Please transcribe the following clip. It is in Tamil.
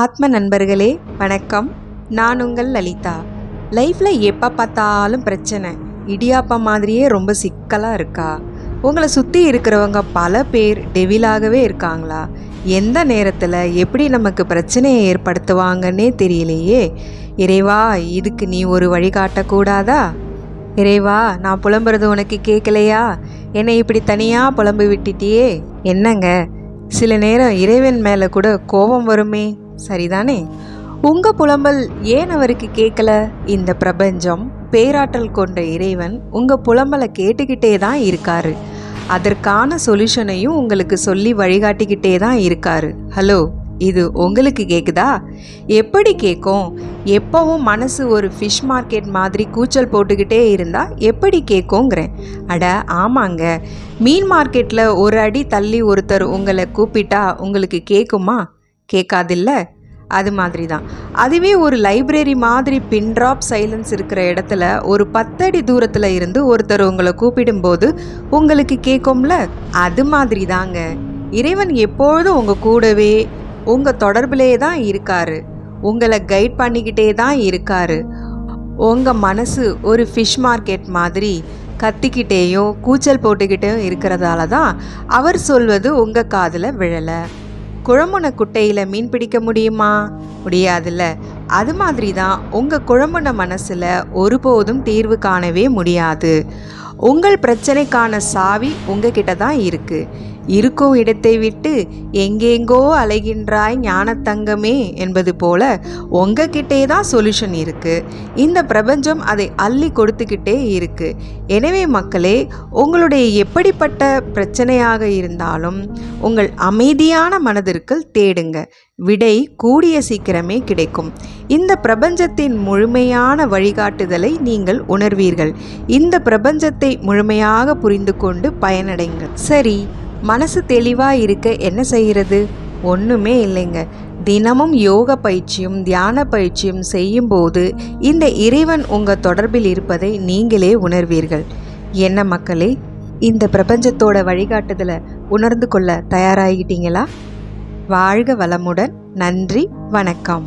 ஆத்ம நண்பர்களே வணக்கம். நான் உங்கள் லலிதா. லைஃப்பில் எப்போ பார்த்தாலும் பிரச்சனை, இடியாப்பம் மாதிரியே ரொம்ப சிக்கலாக இருக்கா? உங்களை சுற்றி இருக்கிறவங்க பல பேர் டெவிலாகவே இருக்காங்களா? எந்த நேரத்தில் எப்படி நமக்கு பிரச்சனையை ஏற்படுத்துவாங்கன்னே தெரியலையே. இறைவா, இதுக்கு நீ ஒரு வழிகாட்டக்கூடாதா? இறைவா, நான் புலம்புறது உனக்கு கேட்கலையா? என்னை இப்படி தனியாக புலம்பு விட்டுட்டியே. என்னங்க, சில நேரம் இறைவன் மேலே கூட கோபம் வருமே, சரிதானே? உங்க புலம்பல் ஏன் அவருக்கு கேட்கல? இந்த பிரபஞ்சம் பேராற்றல் கொண்ட இறைவன் உங்க புலம்பலை கேட்டுக்கிட்டே தான் இருக்காரு. அதற்கான சொல்யூஷனையும் உங்களுக்கு சொல்லி வழிகாட்டிக்கிட்டே தான் இருக்காரு. ஹலோ, இது உங்களுக்கு கேட்குதா? எப்படி கேட்கும்? எப்பவும் மனசு ஒரு ஃபிஷ் மார்க்கெட் மாதிரி கூச்சல் போட்டுக்கிட்டே இருந்தால் எப்படி கேட்குங்கிறேன். அட ஆமாங்க, மீன் மார்க்கெட்டில் ஒரு அடி தள்ளி ஒருத்தர் உங்களை கூப்பிட்டா உங்களுக்கு கேட்குமா? கேட்காதில்ல. அது மாதிரி தான். அதுவே ஒரு லைப்ரரி மாதிரி பின் ட்ராப் சைலன்ஸ் இருக்கிற இடத்துல ஒரு 10 அடி தூரத்தில் இருந்து ஒருத்தர் உங்களை கூப்பிடும்போது உங்களுக்கு கேட்கும்ல. அது மாதிரி தாங்க, இறைவன் எப்பொழுதும் உங்கள் கூடவே உங்கள் தொடர்பிலே தான் இருக்காரு. உங்களை கைட் பண்ணிக்கிட்டே தான் இருக்காரு. உங்கள் மனசு ஒரு ஃபிஷ் மார்க்கெட் மாதிரி கத்திக்கிட்டேயும் கூச்சல் போட்டுக்கிட்டேயும் இருக்கிறதால தான் அவர் சொல்வது உங்கள் காதில் விழலை. குழம்புன குட்டையில் மீன் பிடிக்க முடியுமா? முடியாதுல்ல. அது மாதிரி தான் உங்கள் குழம்புன மனசில் ஒருபோதும் தீர்வு காணவே முடியாது. உங்கள் பிரச்சனைக்கான சாவி உங்ககிட்ட தான் இருக்குது. இருக்கும் இடத்தை விட்டு எங்கெங்கோ அலைகின்றாய் ஞானத்தங்கமே என்பது போல உங்ககிட்டே தான் சொல்யூஷன் இருக்குது. இந்த பிரபஞ்சம் அதை அள்ளி கொடுத்துக்கிட்டே இருக்குது. எனவே மக்களே, உங்களுடைய எப்படிப்பட்ட பிரச்சனையாக இருந்தாலும் உங்கள் அமைதியான மனதிற்கு தேடுங்க. விடை கூடிய சீக்கிரமே கிடைக்கும். இந்த பிரபஞ்சத்தின் முழுமையான வழிகாட்டுதலை நீங்கள் உணர்வீர்கள். இந்த பிரபஞ்சத்தை முழுமையாக புரிந்து கொண்டு பயனடைங்கள். சரி, மனசு தெளிவாக இருக்க என்ன செய்கிறது? ஒன்றுமே இல்லைங்க. தினமும் யோக பயிற்சியும் தியான பயிற்சியும் செய்யும்போது இந்த இறைவன் உங்கள் தொடர்பில் இருப்பதை நீங்களே உணர்வீர்கள். என்ன மக்களே, இந்த பிரபஞ்சத்தோட வழிகாட்டுதலை உணர்ந்து கொள்ள தயாராகிட்டீங்களா? வாழ்க வளமுடன். நன்றி, வணக்கம்.